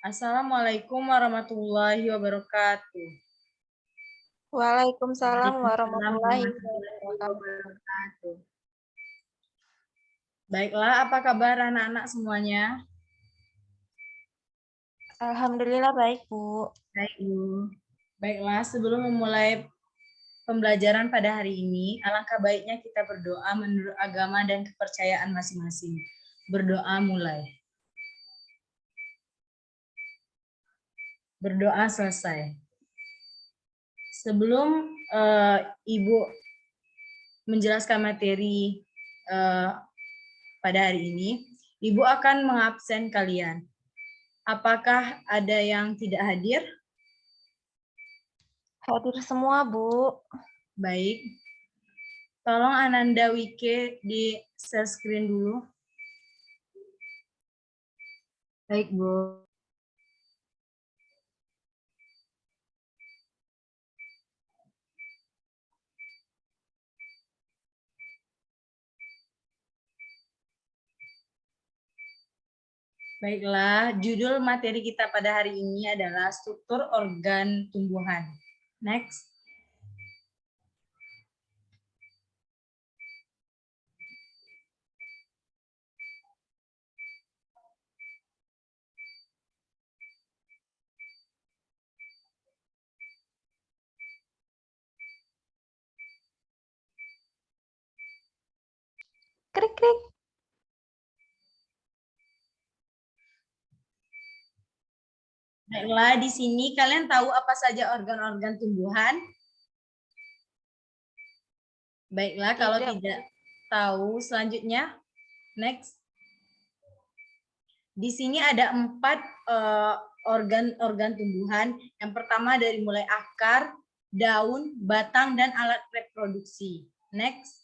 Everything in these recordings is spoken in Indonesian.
Assalamualaikum warahmatullahi wabarakatuh. Waalaikumsalam Waalaikumsalam warahmatullahi warahmatullahi wabarakatuh. wabarakatuh. Baiklah, apa kabar anak-anak semuanya? Alhamdulillah baik, Bu. Baik, Bu. Baiklah, sebelum memulai pembelajaran pada hari ini, alangkah baiknya kita berdoa menurut agama dan kepercayaan masing-masing. Berdoa mulai. Berdoa selesai. Sebelum Ibu menjelaskan materi pada hari ini, Ibu akan mengabsen kalian. Apakah ada yang tidak hadir? Hadir semua, Bu. Baik. Tolong Ananda Wike di share screen dulu. Baik, Bu. Baiklah, judul materi kita pada hari ini adalah struktur organ tumbuhan. Next. Krik-krik. Baiklah, di sini kalian tahu apa saja organ-organ tumbuhan? Baiklah, kalau tidak tahu, selanjutnya, next. Di sini ada 4 organ tumbuhan. Yang pertama dari mulai akar, daun, batang, dan alat reproduksi. Next.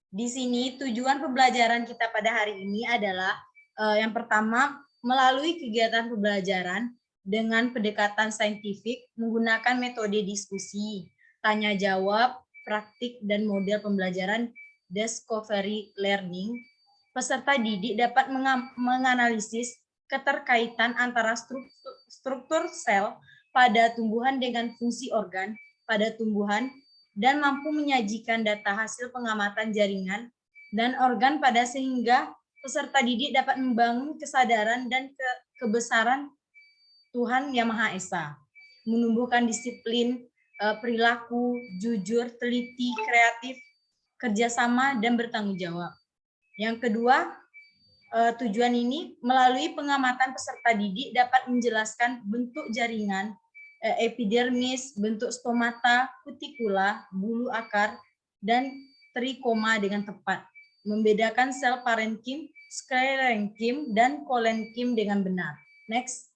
Di sini tujuan pembelajaran kita pada hari ini adalah yang pertama, melalui kegiatan pembelajaran dengan pendekatan saintifik menggunakan metode diskusi, tanya jawab, praktik, dan model pembelajaran discovery learning, peserta didik dapat menganalisis keterkaitan antara struktur sel pada tumbuhan dengan fungsi organ pada tumbuhan dan mampu menyajikan data hasil pengamatan jaringan dan organ pada sehingga peserta didik dapat membangun kesadaran dan kebesaran Tuhan Yang Maha Esa, menumbuhkan disiplin, perilaku, jujur, teliti, kreatif, kerjasama, dan bertanggung jawab. Yang kedua, tujuan ini melalui pengamatan peserta didik dapat menjelaskan bentuk jaringan, epidermis, bentuk stomata, kutikula, bulu akar, dan trikoma dengan tepat. Membedakan sel parenkim, sklerenkim, dan kolenkim dengan benar. Next.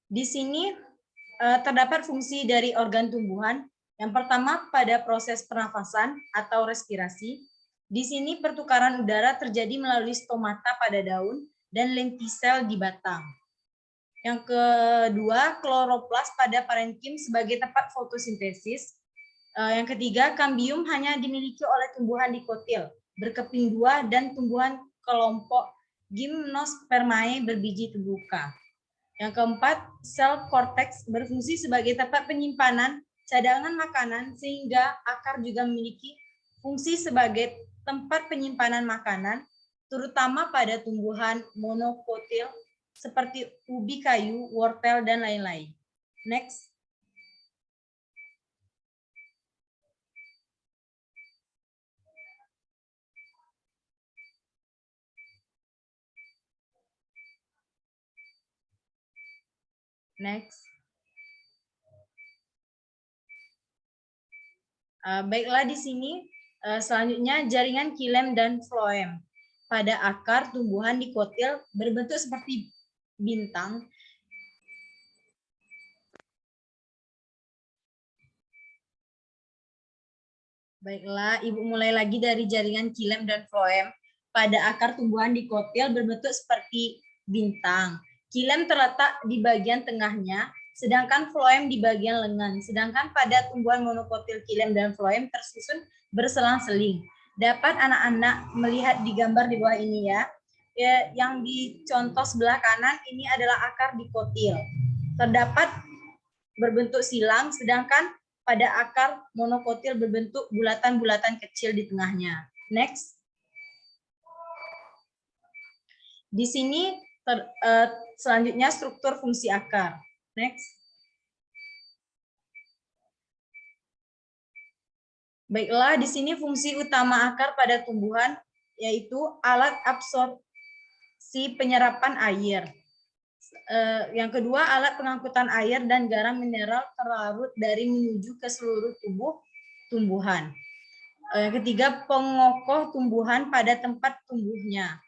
Di sini terdapat fungsi dari organ tumbuhan. Yang pertama pada proses pernafasan atau respirasi. Di sini pertukaran udara terjadi melalui stomata pada daun dan lentisel di batang. Yang kedua, kloroplas pada parenkim sebagai tempat fotosintesis. Yang ketiga, kambium hanya dimiliki oleh tumbuhan dikotil, berkeping 2 dan tumbuhan kelompok Gymnospermae berbiji terbuka. Yang keempat, sel korteks berfungsi sebagai tempat penyimpanan cadangan makanan sehingga akar juga memiliki fungsi sebagai tempat penyimpanan makanan, terutama pada tumbuhan monokotil seperti ubi kayu, wortel, dan lain-lain. Next. Next. Baiklah, di sini selanjutnya jaringan xilem dan floem. Pada akar tumbuhan dikotil berbentuk seperti bintang. Baiklah, Ibu mulai lagi dari jaringan xilem dan floem. Pada akar tumbuhan dikotil berbentuk seperti bintang. Xilem terletak di bagian tengahnya, sedangkan floem di bagian lengan. Sedangkan pada tumbuhan monokotil xilem dan floem tersusun berselang-seling. Dapat anak-anak melihat di gambar di bawah ini ya. Yang di contoh sebelah kanan ini adalah akar dikotil. Terdapat berbentuk silang, sedangkan pada akar monokotil berbentuk bulatan-bulatan kecil di tengahnya. Next. Di sini selanjutnya struktur fungsi akar. Next. Baiklah, di sini fungsi utama akar pada tumbuhan yaitu alat absorpsi penyerapan air. Yang kedua, alat pengangkutan air dan garam mineral terlarut dari menuju ke seluruh tubuh tumbuhan. Yang ketiga, pengokoh tumbuhan pada tempat tumbuhnya.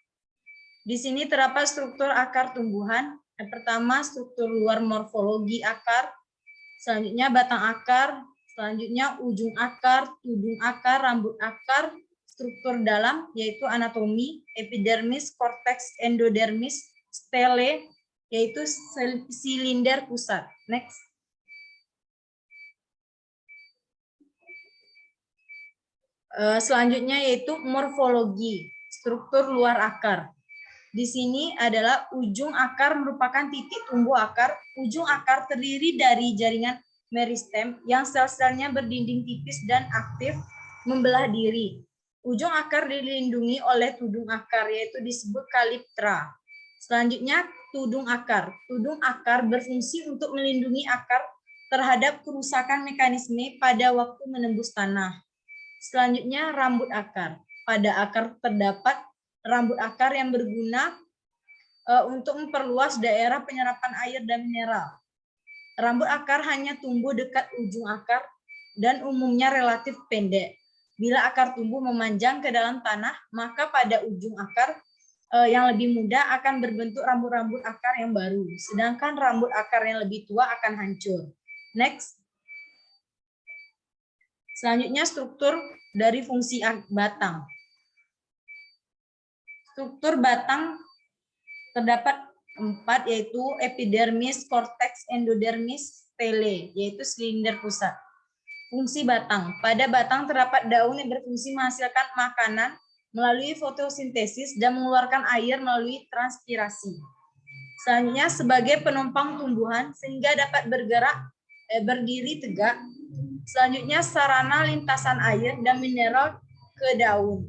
Di sini terdapat struktur akar tumbuhan. Yang pertama, struktur luar morfologi akar. Selanjutnya, batang akar. Selanjutnya, ujung akar, tudung akar, rambut akar. Struktur dalam, yaitu anatomi, epidermis, korteks, endodermis, stele, yaitu silinder pusat. Next. Selanjutnya yaitu morfologi, struktur luar akar. Di sini adalah ujung akar merupakan titik tumbuh akar. Ujung akar terdiri dari jaringan meristem yang sel-selnya berdinding tipis dan aktif membelah diri. Ujung akar dilindungi oleh tudung akar, yaitu disebut kaliptra. Selanjutnya, tudung akar. Tudung akar berfungsi untuk melindungi akar terhadap kerusakan mekanisme pada waktu menembus tanah. Selanjutnya, rambut akar. Pada akar terdapat rambut akar yang berguna untuk memperluas daerah penyerapan air dan mineral. Rambut akar hanya tumbuh dekat ujung akar dan umumnya relatif pendek. Bila akar tumbuh memanjang ke dalam tanah, maka pada ujung akar yang lebih muda akan berbentuk rambut-rambut akar yang baru, sedangkan rambut akar yang lebih tua akan hancur. Next. Selanjutnya struktur dari fungsi batang. Struktur batang terdapat 4, yaitu epidermis, korteks, endodermis, stele, yaitu silinder pusat. Fungsi batang. Pada batang terdapat daun yang berfungsi menghasilkan makanan melalui fotosintesis dan mengeluarkan air melalui transpirasi. Selanjutnya sebagai penumpang tumbuhan sehingga dapat bergerak, berdiri tegak. Selanjutnya sarana lintasan air dan mineral ke daun.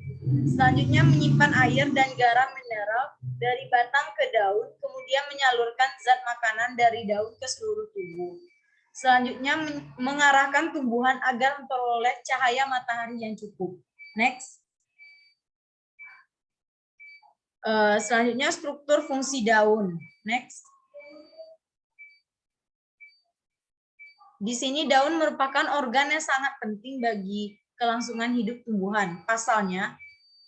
Selanjutnya menyimpan air dan garam mineral dari batang ke daun, kemudian menyalurkan zat makanan dari daun ke seluruh tubuh. Selanjutnya mengarahkan tumbuhan agar memperoleh cahaya matahari yang cukup. Next. Selanjutnya struktur fungsi daun. Next. Di sini daun merupakan organ yang sangat penting bagi kelangsungan hidup tumbuhan. Pasalnya,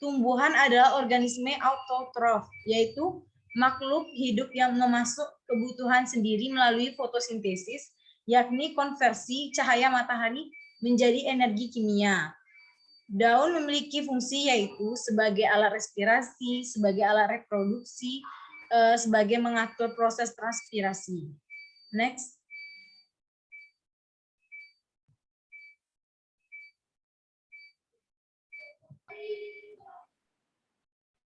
tumbuhan adalah organisme autotrof, yaitu makhluk hidup yang memasuk kebutuhan sendiri melalui fotosintesis, yakni konversi cahaya matahari menjadi energi kimia. Daun memiliki fungsi yaitu sebagai alat respirasi, sebagai alat reproduksi, sebagai mengatur proses transpirasi. Next.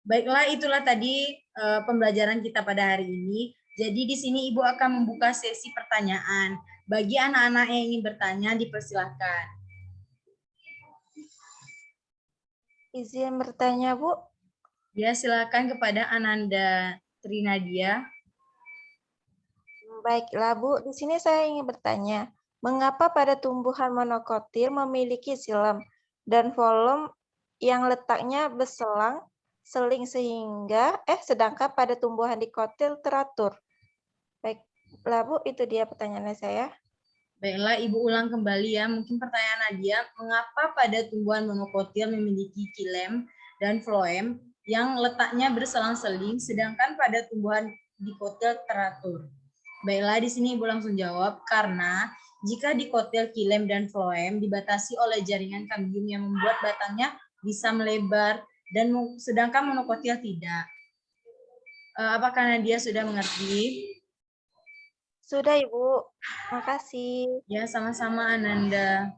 Baiklah, itulah tadi pembelajaran kita pada hari ini. Jadi di sini Ibu akan membuka sesi pertanyaan. Bagi anak-anak yang ingin bertanya, dipersilakan. Izin bertanya, Bu. Ya, silakan kepada Ananda Trinadia. Baiklah, Bu. Di sini saya ingin bertanya, mengapa pada tumbuhan monokotil memiliki xilem dan floem yang letaknya berselang-seling sedangkan pada tumbuhan dikotil teratur? Baiklah, Bu, itu dia pertanyaannya saya. Baiklah, Ibu ulang kembali ya. Mungkin pertanyaan Nadia, mengapa pada tumbuhan monokotil memiliki xilem dan floem yang letaknya berselang-seling, sedangkan pada tumbuhan dikotil teratur? Baiklah, di sini Ibu langsung jawab, karena jika dikotil xilem dan floem dibatasi oleh jaringan kambium yang membuat batangnya bisa melebar, dan sedangkan monokotil tidak. Apakah Nadia sudah mengerti? Sudah, Ibu. Makasih. Ya, sama-sama Ananda.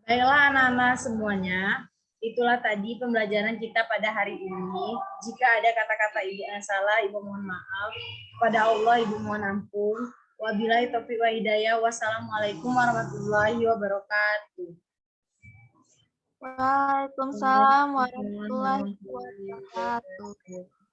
Baiklah anak-anak semuanya, itulah tadi pembelajaran kita pada hari ini. Jika ada kata-kata Ibu yang salah, Ibu mohon maaf. Kepada Allah, Ibu mohon ampun. Wabillahi taufiq wa hidayah. Wassalamualaikum warahmatullahi wabarakatuh. Waalaikumsalam warahmatullahi wabarakatuh.